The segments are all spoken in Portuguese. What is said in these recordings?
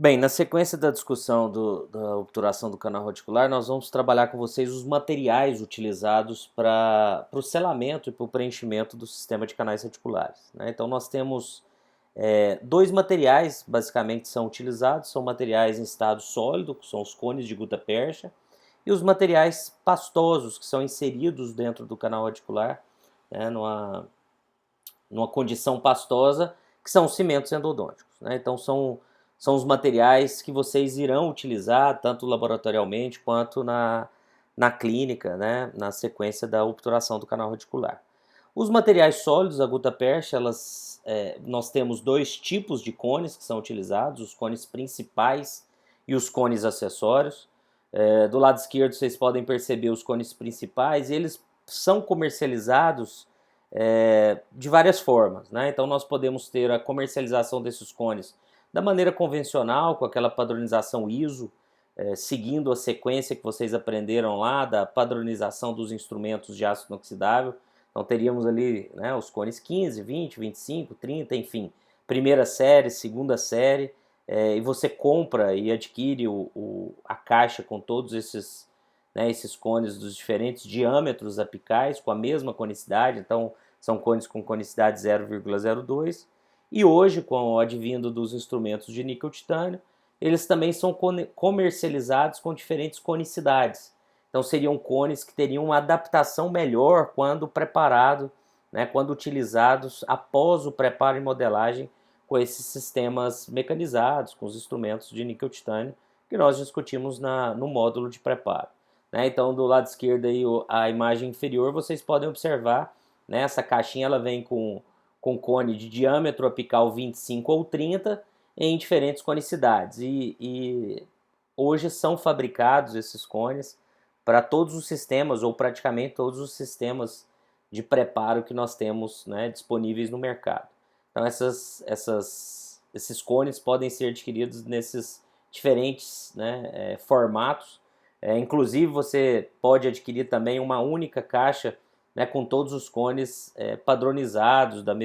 Bem, na sequência da discussão da obturação do canal radicular, nós vamos trabalhar com vocês os materiais utilizados para o selamento e para o preenchimento do sistema de canais radiculares, né? Então nós temos dois materiais, basicamente, são utilizados, são materiais em estado sólido, que são os cones de gutta-percha, e os materiais pastosos, que são inseridos dentro do canal radicular, né, numa condição pastosa, que são os cimentos endodônticos, né? Então são os materiais que vocês irão utilizar, tanto laboratorialmente quanto na clínica, né, na sequência da obturação do canal radicular. Os materiais sólidos, a gutta-percha, nós temos dois tipos de cones que são utilizados, os cones principais e os cones acessórios. Do lado esquerdo vocês podem perceber os cones principais, e eles são comercializados de várias formas, né? Então nós podemos ter a comercialização desses cones da maneira convencional, com aquela padronização ISO, seguindo a sequência que vocês aprenderam lá da padronização dos instrumentos de ácido inoxidável. Então teríamos ali, né, os cones 15, 20, 25, 30, enfim, primeira série, segunda série, e você compra e adquire a caixa com todos esses, né, esses cones dos diferentes diâmetros apicais, com a mesma conicidade. Então são cones com conicidade 0,02, e hoje, com o advindo dos instrumentos de níquel-titânio, eles também são comercializados com diferentes conicidades. Então seriam cones que teriam uma adaptação melhor quando preparado, né, quando utilizados após o preparo e modelagem com esses sistemas mecanizados, com os instrumentos de níquel-titânio que nós discutimos no módulo de preparo, né? Então do lado esquerdo aí, a imagem inferior, vocês podem observar, né, essa caixinha ela vem com cone de diâmetro apical 25 ou 30 em diferentes conicidades, e hoje são fabricados esses cones para todos os sistemas, ou praticamente todos os sistemas de preparo que nós temos, né, disponíveis no mercado. Então esses cones podem ser adquiridos nesses diferentes, né, formatos. Inclusive você pode adquirir também uma única caixa, né, com todos os cones padronizados, do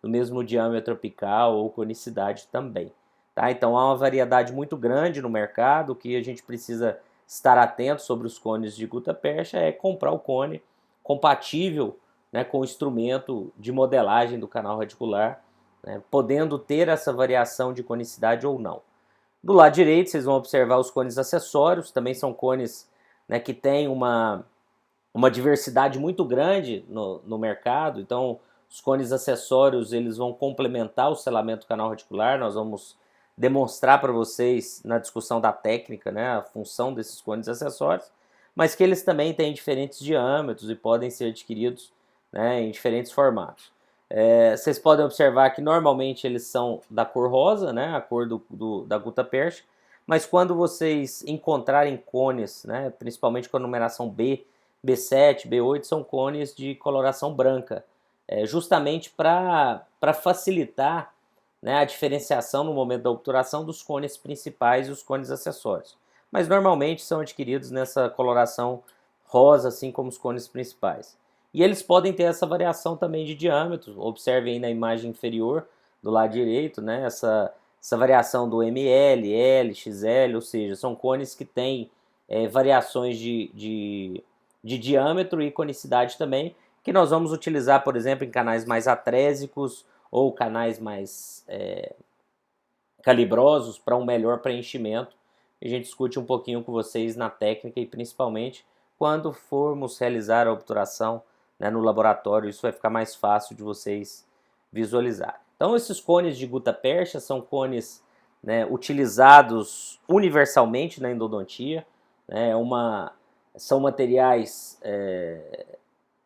mesmo diâmetro apical ou conicidade também. Tá? Então há uma variedade muito grande no mercado. O que a gente precisa estar atento sobre os cones de gutta-percha é comprar o cone compatível, né, com o instrumento de modelagem do canal radicular, né, podendo ter essa variação de conicidade ou não. Do lado direito vocês vão observar os cones acessórios, também são cones, né, que têm uma diversidade muito grande no mercado. Então os cones acessórios eles vão complementar o selamento do canal radicular. Nós vamos demonstrar para vocês na discussão da técnica, né, a função desses cones acessórios, mas que eles também têm diferentes diâmetros e podem ser adquiridos, né, em diferentes formatos. Vocês podem observar que normalmente eles são da cor rosa, né, a cor da gutta-percha, mas quando vocês encontrarem cones, né, principalmente com a numeração B, B7, B8, são cones de coloração branca, justamente para facilitar, né, a diferenciação no momento da obturação dos cones principais e os cones acessórios. Mas normalmente são adquiridos nessa coloração rosa, assim como os cones principais. E eles podem ter essa variação também de diâmetro. Observem aí na imagem inferior do lado direito, né, essa variação do ml, L, XL, ou seja, são cones que têm variações de diâmetro e conicidade também, que nós vamos utilizar, por exemplo, em canais mais atrésicos ou canais mais calibrosos para um melhor preenchimento. A gente discute um pouquinho com vocês na técnica, e principalmente quando formos realizar a obturação, né, no laboratório. Isso vai ficar mais fácil de vocês visualizar. Então esses cones de gutta-percha são cones, né, utilizados universalmente na endodontia, né, são materiais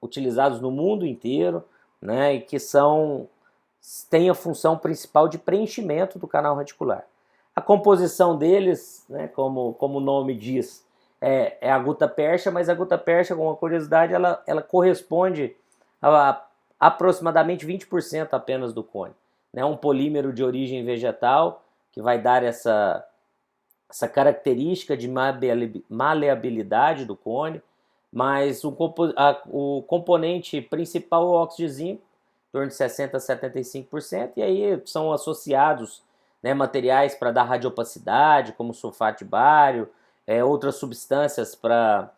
utilizados no mundo inteiro, né, e que têm a função principal de preenchimento do canal radicular. A composição deles, né, como o nome diz, é a gutta-percha, mas a gutta-percha, com uma curiosidade, ela corresponde a aproximadamente 20% apenas do cone. Né, um polímero de origem vegetal que vai dar essa característica de maleabilidade do cone, mas o componente principal é o óxido de zinco, em torno de 60% a 75%, e aí são associados, né, materiais para dar radiopacidade, como sulfato de bário, outras substâncias para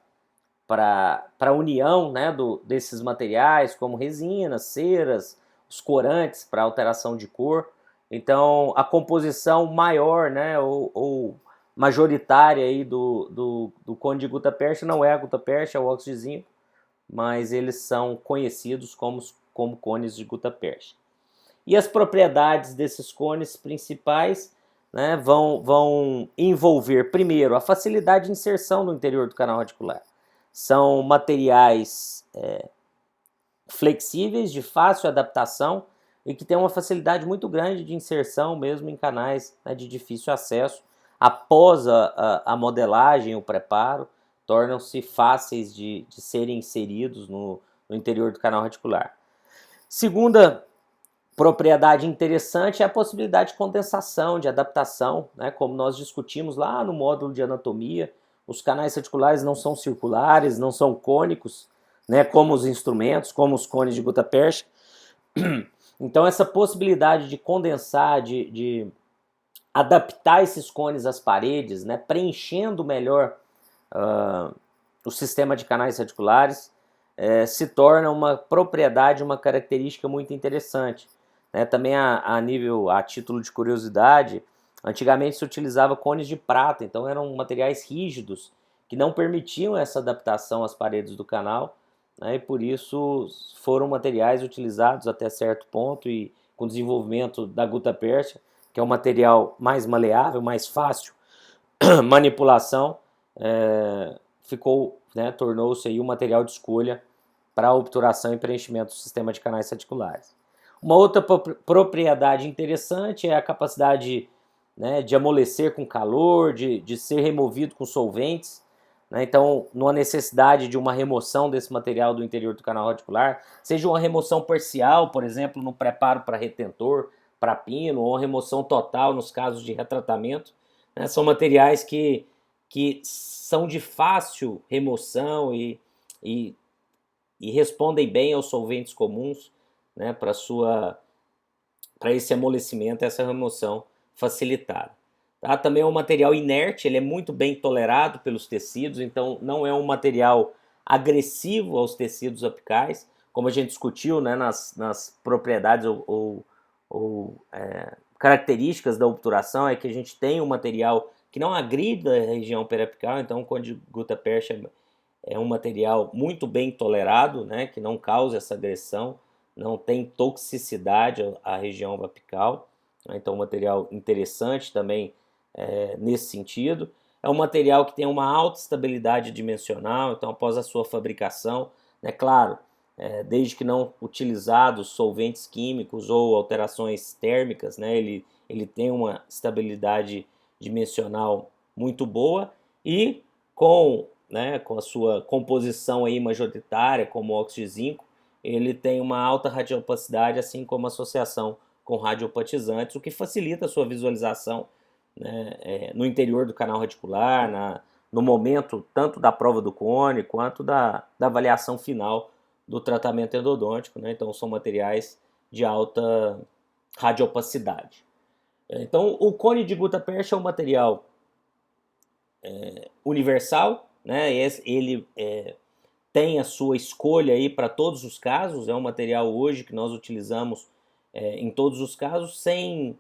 a união, né, desses materiais, como resinas, ceras, os corantes para alteração de cor. Então, a composição maior, né, ou majoritária aí do cone de gutta-percha não é a gutta-percha, é o óxido de zinco, mas eles são conhecidos como cones de gutta-percha. E as propriedades desses cones principais, né, vão envolver, primeiro, a facilidade de inserção no interior do canal radicular. São materiais flexíveis, de fácil adaptação e que têm uma facilidade muito grande de inserção mesmo em canais, né, de difícil acesso. Após a modelagem, o preparo, tornam-se fáceis de serem inseridos no interior do canal radicular. Segunda propriedade interessante é a possibilidade de condensação, de adaptação, né? Como nós discutimos lá no módulo de anatomia, os canais radiculares não são circulares, não são cônicos, né? Como os instrumentos, como os cones de gutta-percha. Então essa possibilidade de condensar, de adaptar esses cones às paredes, né? Preenchendo melhor o sistema de canais radiculares, se torna uma propriedade, uma característica muito interessante. Também a título de curiosidade, antigamente se utilizava cones de prata, então eram materiais rígidos que não permitiam essa adaptação às paredes do canal, né, e por isso foram materiais utilizados até certo ponto, e com o desenvolvimento da gutta-percha, que é um material mais maleável, mais fácil manipulação, tornou-se aí um material de escolha para a obturação e preenchimento do sistema de canais radiculares. Uma outra propriedade interessante é a capacidade, né, de amolecer com calor, de ser removido com solventes, né? Então, numa necessidade de uma remoção desse material do interior do canal radicular, seja uma remoção parcial, por exemplo, no preparo para retentor, para pino, ou uma remoção total nos casos de retratamento, né? São materiais que são de fácil remoção e respondem bem aos solventes comuns, né, para esse amolecimento, essa remoção facilitada. Tá? Também é um material inerte, ele é muito bem tolerado pelos tecidos, então não é um material agressivo aos tecidos apicais, como a gente discutiu, né, nas propriedades ou características da obturação, é que a gente tem um material que não agrida a região periapical, então o cone de gutta-percha é um material muito bem tolerado, né, que não causa essa agressão, não tem toxicidade à região apical, né, então um material interessante também nesse sentido. É um material que tem uma alta estabilidade dimensional, então após a sua fabricação, né, claro, desde que não utilizados solventes químicos ou alterações térmicas, né, ele tem uma estabilidade dimensional muito boa, e com a sua composição aí majoritária, como óxido de zinco, ele tem uma alta radiopacidade, assim como associação com radiopatizantes, o que facilita a sua visualização, né, no interior do canal radicular, no momento tanto da prova do cone quanto da avaliação final do tratamento endodôntico, né? Então são materiais de alta radiopacidade. Então o cone de gutta-percha é um material universal, né? Ele tem a sua escolha aí para todos os casos, é um material hoje que nós utilizamos em todos os casos, sem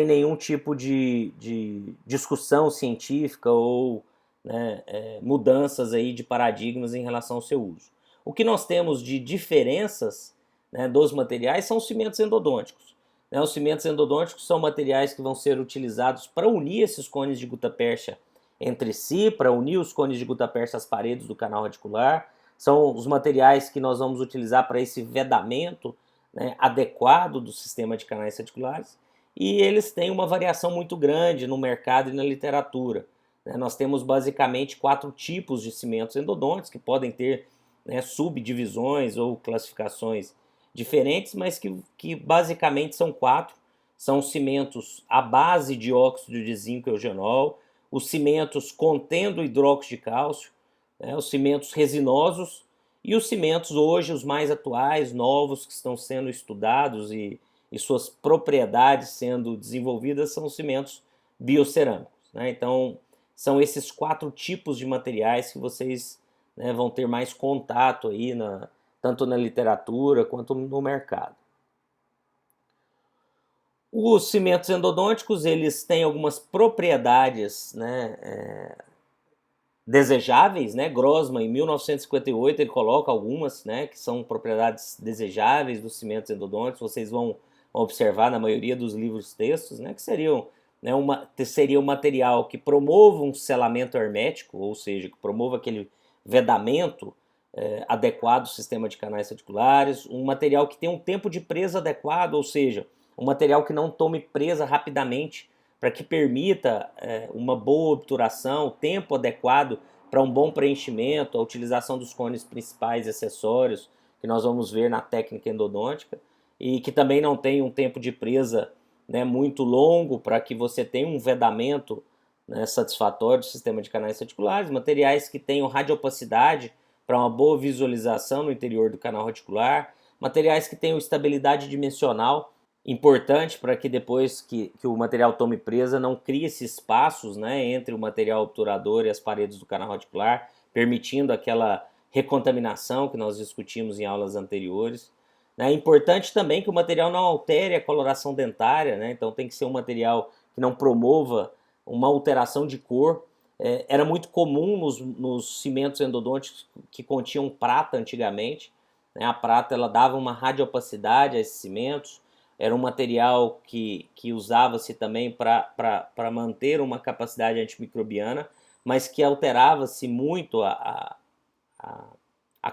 nenhum tipo de discussão científica ou, né, mudanças aí de paradigmas em relação ao seu uso. O que nós temos de diferenças, né, dos materiais são os cimentos endodônticos. Né? Os cimentos endodônticos são materiais que vão ser utilizados para unir esses cones de gutta-percha entre si, para unir os cones de gutta-percha às paredes do canal radicular. São os materiais que nós vamos utilizar para esse vedamento, né, adequado do sistema de canais radiculares. E eles têm uma variação muito grande no mercado e na literatura. Nós temos basicamente 4 tipos de cimentos endodônticos, que podem ter, né, subdivisões ou classificações diferentes, mas que basicamente são 4. São cimentos à base de óxido de zinco e eugenol, os cimentos contendo hidróxido de cálcio, né, os cimentos resinosos e os cimentos hoje, os mais atuais, novos, que estão sendo estudados e e suas propriedades sendo desenvolvidas são os cimentos biocerâmicos, né? Então, são esses 4 tipos de materiais que vocês, né, vão ter mais contato aí tanto na literatura quanto no mercado. Os cimentos endodônticos, eles têm algumas propriedades, né, desejáveis, né? Grossman, em 1958, ele coloca algumas, né, que são propriedades desejáveis dos cimentos endodônticos. Vocês vão observar na maioria dos livros textos, né, que seriam, né, seria um material que promova um selamento hermético, ou seja, que promova aquele vedamento adequado do sistema de canais reticulares, um material que tem um tempo de presa adequado, ou seja, um material que não tome presa rapidamente, para que permita uma boa obturação, tempo adequado para um bom preenchimento, a utilização dos cones principais e acessórios, que nós vamos ver na técnica endodôntica, e que também não tem um tempo de presa, né, muito longo, para que você tenha um vedamento, né, satisfatório do sistema de canais reticulares, materiais que tenham radiopacidade para uma boa visualização no interior do canal reticular, materiais que tenham estabilidade dimensional, importante para que depois que o material tome presa não crie esses espaços, né, entre o material obturador e as paredes do canal reticular, permitindo aquela recontaminação que nós discutimos em aulas anteriores. É importante também que o material não altere a coloração dentária, né, então tem que ser um material que não promova uma alteração de cor. Era muito comum nos cimentos endodônticos que continham prata antigamente, né, a prata ela dava uma radiopacidade a esses cimentos. Era um material que usava-se também para manter uma capacidade antimicrobiana, mas que alterava-se muito a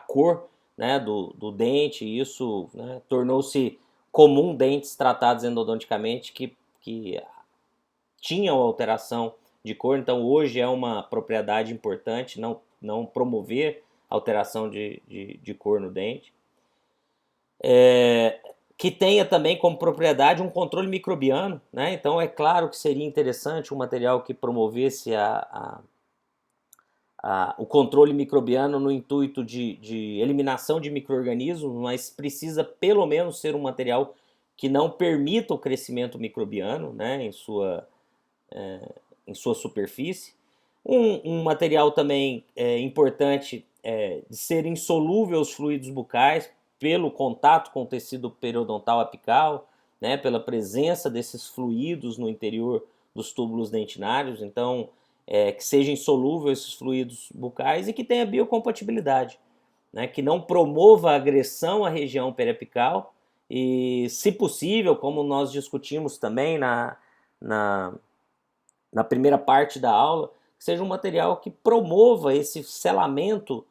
cor, né, do dente, e isso, né, tornou-se comum dentes tratados endodonticamente que tinham alteração de cor. Então hoje é uma propriedade importante não promover alteração de cor no dente. Que tenha também como propriedade um controle microbiano, né? Então é claro que seria interessante um material que promovesse o controle microbiano no intuito de eliminação de micro-organismos, mas precisa pelo menos ser um material que não permita o crescimento microbiano, né, em sua superfície. Um material também importante de ser insolúvel aos fluidos bucais, pelo contato com o tecido periodontal apical, né, pela presença desses fluidos no interior dos túbulos dentinários. Então, que seja insolúvel esses fluidos bucais e que tenha biocompatibilidade, né, que não promova agressão à região periapical e, se possível, como nós discutimos também na primeira parte da aula, que seja um material que promova esse selamento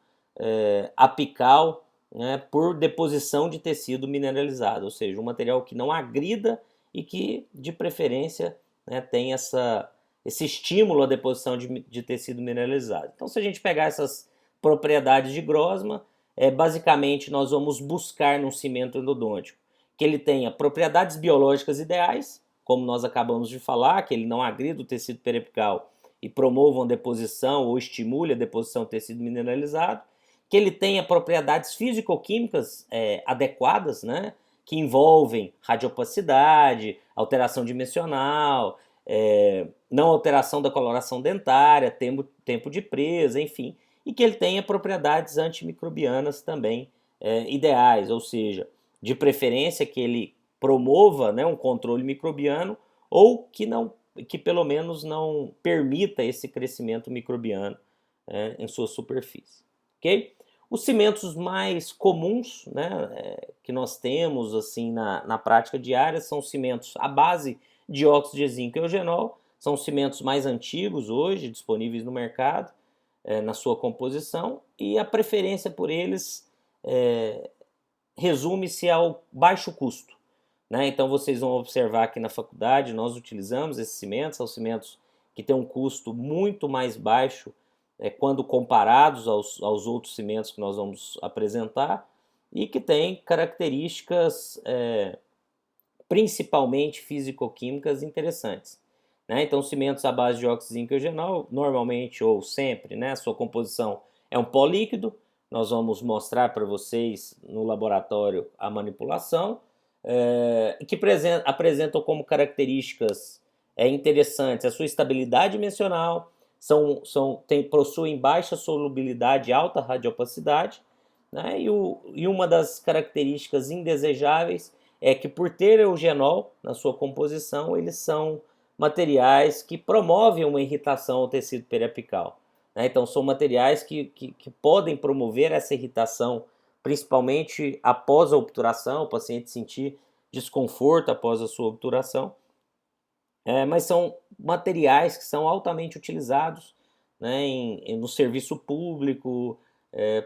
apical, né, por deposição de tecido mineralizado, ou seja, um material que não agrida e que, de preferência, né, tem esse estímulo à deposição de tecido mineralizado. Então, se a gente pegar essas propriedades de Grossman, basicamente nós vamos buscar num cimento endodôntico que ele tenha propriedades biológicas ideais, como nós acabamos de falar, que ele não agrida o tecido periapical e promova uma deposição ou estimule a deposição de tecido mineralizado, que ele tenha propriedades físico-químicas adequadas, né, que envolvem radiopacidade, alteração dimensional, não alteração da coloração dentária, tempo de presa, enfim, e que ele tenha propriedades antimicrobianas também ideais, ou seja, de preferência que ele promova, né, um controle microbiano, ou que pelo menos não permita esse crescimento microbiano em sua superfície. Okay? Os cimentos mais comuns, né, que nós temos assim na prática diária são cimentos à base de óxido de zinco e eugenol, são cimentos mais antigos hoje, disponíveis no mercado, na sua composição, e a preferência por eles resume-se ao baixo custo, né? Então vocês vão observar que na faculdade nós utilizamos esses cimentos, são cimentos que têm um custo muito mais baixo quando comparados aos outros cimentos que nós vamos apresentar, e que têm características principalmente físico-químicas interessantes, né? Então, cimentos à base de óxido de zinco e eugenol, normalmente ou sempre, né, a sua composição é um pó líquido. Nós vamos mostrar para vocês no laboratório a manipulação. que apresentam como características interessantes a sua estabilidade dimensional, possuem baixa solubilidade e alta radiopacidade, né? E uma das características indesejáveis é que, por ter eugenol na sua composição, eles são materiais que promovem uma irritação ao tecido periapical, né? Então, são materiais que podem promover essa irritação, principalmente após a obturação, o paciente sentir desconforto após a sua obturação, mas são materiais que são altamente utilizados, né, no serviço público,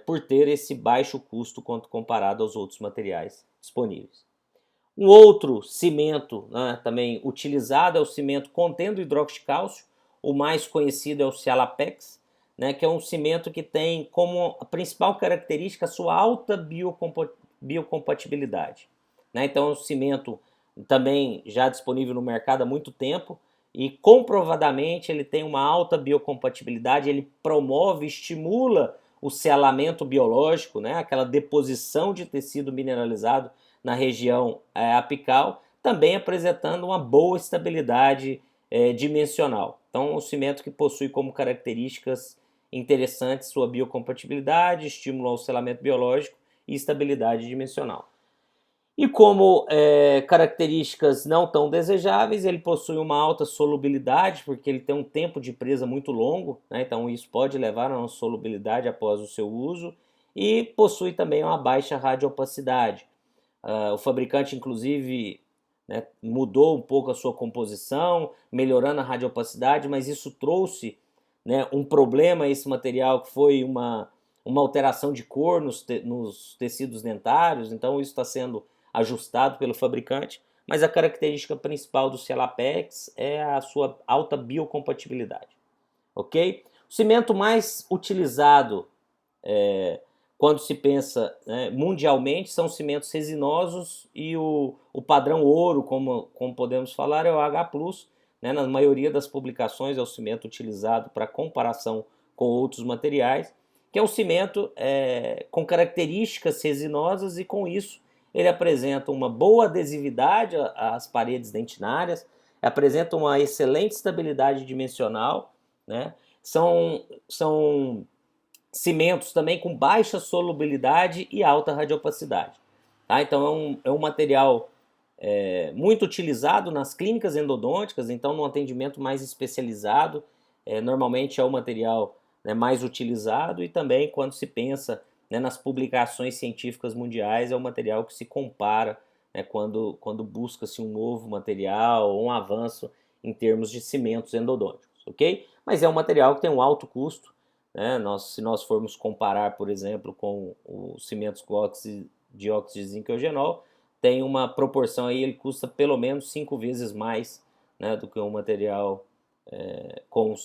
por ter esse baixo custo quando comparado aos outros materiais disponíveis. Um outro cimento, né, também utilizado é o cimento contendo hidróxido de cálcio, o mais conhecido é o Cialapex, né, que é um cimento que tem como a principal característica a sua alta biocompatibilidade, né? Então é um cimento também já disponível no mercado há muito tempo e comprovadamente ele tem uma alta biocompatibilidade, ele promove, estimula o selamento biológico, né? Aquela deposição de tecido mineralizado na região apical, também apresentando uma boa estabilidade dimensional. Então, um cimento que possui como características interessantes sua biocompatibilidade, estímulo ao selamento biológico e estabilidade dimensional. E como características não tão desejáveis, ele possui uma alta solubilidade, porque ele tem um tempo de presa muito longo, né? Então isso pode levar a uma solubilidade após o seu uso, e possui também uma baixa radiopacidade. O fabricante, inclusive, né, mudou um pouco a sua composição, melhorando a radiopacidade, mas isso trouxe, né, um problema a esse material, que foi uma alteração de cor nos tecidos dentários. Então isso está sendo ajustado pelo fabricante, mas a característica principal do Cialapex é a sua alta biocompatibilidade, ok? O cimento mais utilizado quando se pensa, né, mundialmente, são cimentos resinosos, e o padrão ouro, como podemos falar, é o H+, né? Na maioria das publicações é o cimento utilizado para comparação com outros materiais, que é um cimento com características resinosas, e com isso ele apresenta uma boa adesividade às paredes dentinárias, apresenta uma excelente estabilidade dimensional, né? São cimentos também com baixa solubilidade e alta radiopacidade, tá? Então é um material muito utilizado nas clínicas endodônticas. Então no atendimento mais especializado, normalmente é o material, né, mais utilizado, e também quando se pensa, né, nas publicações científicas mundiais, é o material que se compara, né, quando busca-se um novo material ou um avanço em termos de cimentos endodônticos, ok? Mas é um material que tem um alto custo, né? Se nós formos comparar, por exemplo, com os cimentos de óxido de zinco e eugenol, tem uma proporção aí, ele custa pelo menos 5 vezes mais, né, do que um material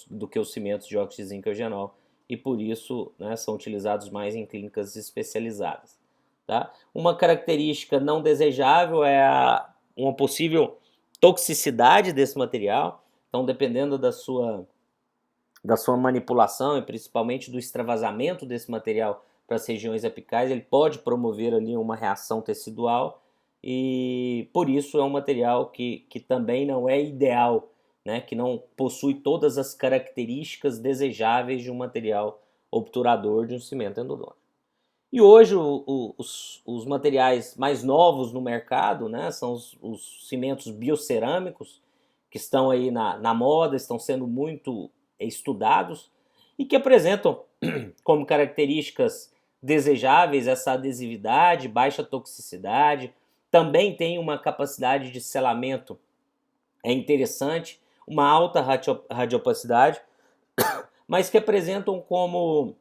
do que os cimentos de óxido de zinco e eugenol, e por isso, né, são utilizados mais em clínicas especializadas, tá? Uma característica não desejável é uma possível toxicidade desse material. Então, dependendo da sua manipulação e principalmente do extravasamento desse material para as regiões apicais, ele pode promover ali uma reação tecidual, e por isso é um material que também não é ideal, né, que não possui todas as características desejáveis de um material obturador de um cimento endodôntico. E hoje os materiais mais novos no mercado, né, são os cimentos biocerâmicos, que estão aí na moda, estão sendo muito estudados, e que apresentam como características desejáveis essa adesividade, baixa toxicidade, também tem uma capacidade de selamento interessante, uma alta radiopacidade, mas que apresentam como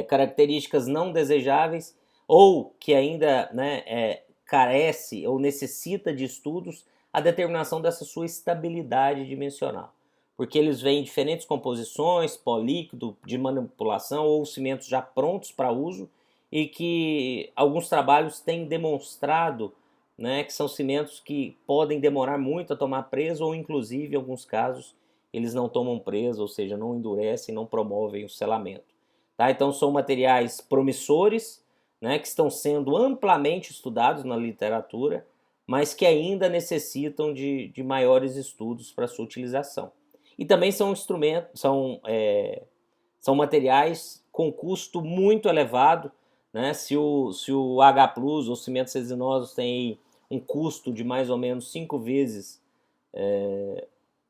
características não desejáveis, ou que ainda, né, carece ou necessita de estudos, a determinação dessa sua estabilidade dimensional, porque eles vêm em diferentes composições, pó líquido, de manipulação, ou cimentos já prontos para uso, e que alguns trabalhos têm demonstrado, né, que são cimentos que podem demorar muito a tomar presa, ou inclusive em alguns casos eles não tomam presa, ou seja, não endurecem, não promovem o selamento, tá? Então são materiais promissores, né, que estão sendo amplamente estudados na literatura, mas que ainda necessitam de maiores estudos para sua utilização. E também são instrumentos, são materiais com custo muito elevado, né? Se o H+, ou cimentos resinosos, tem um custo de mais ou menos 5 vezes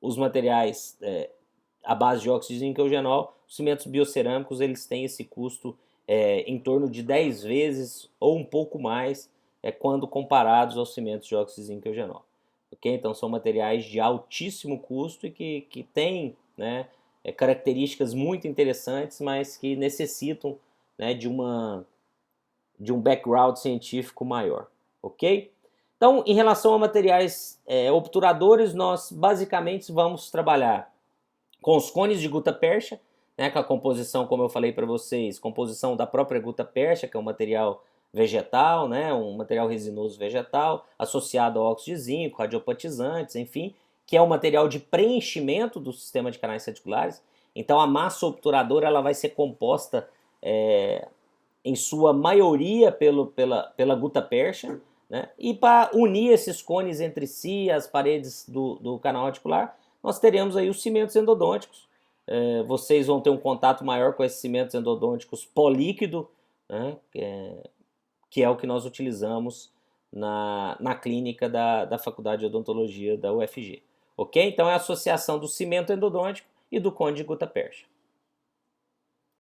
os materiais à base de óxido de zinco e eugenol, os cimentos biocerâmicos eles têm esse custo em torno de 10 vezes ou um pouco mais quando comparados aos cimentos de óxido de zinco e eugenol. Okay? Então são materiais de altíssimo custo e que têm, né, características muito interessantes, mas que necessitam, né, de um background científico maior. Ok? Então, em relação a materiais obturadores, nós basicamente vamos trabalhar com os cones de gutta-percha, né, com a composição, como eu falei para vocês, composição da própria gutta-percha, que é um material vegetal, né, um material resinoso vegetal, associado ao óxido de zinco, radiopatizantes, enfim, que é um material de preenchimento do sistema de canais reticulares. Então, a massa obturadora ela vai ser composta em sua maioria pela gutta-percha, né? E para unir esses cones entre si, as paredes do canal reticular, nós teremos aí os cimentos endodônticos. Vocês vão ter um contato maior com esses cimentos endodônticos políquido, né? Que é o que nós utilizamos na clínica da Faculdade de Odontologia da UFG. Ok? Então é a associação do cimento endodôntico e do cone de gutta-percha.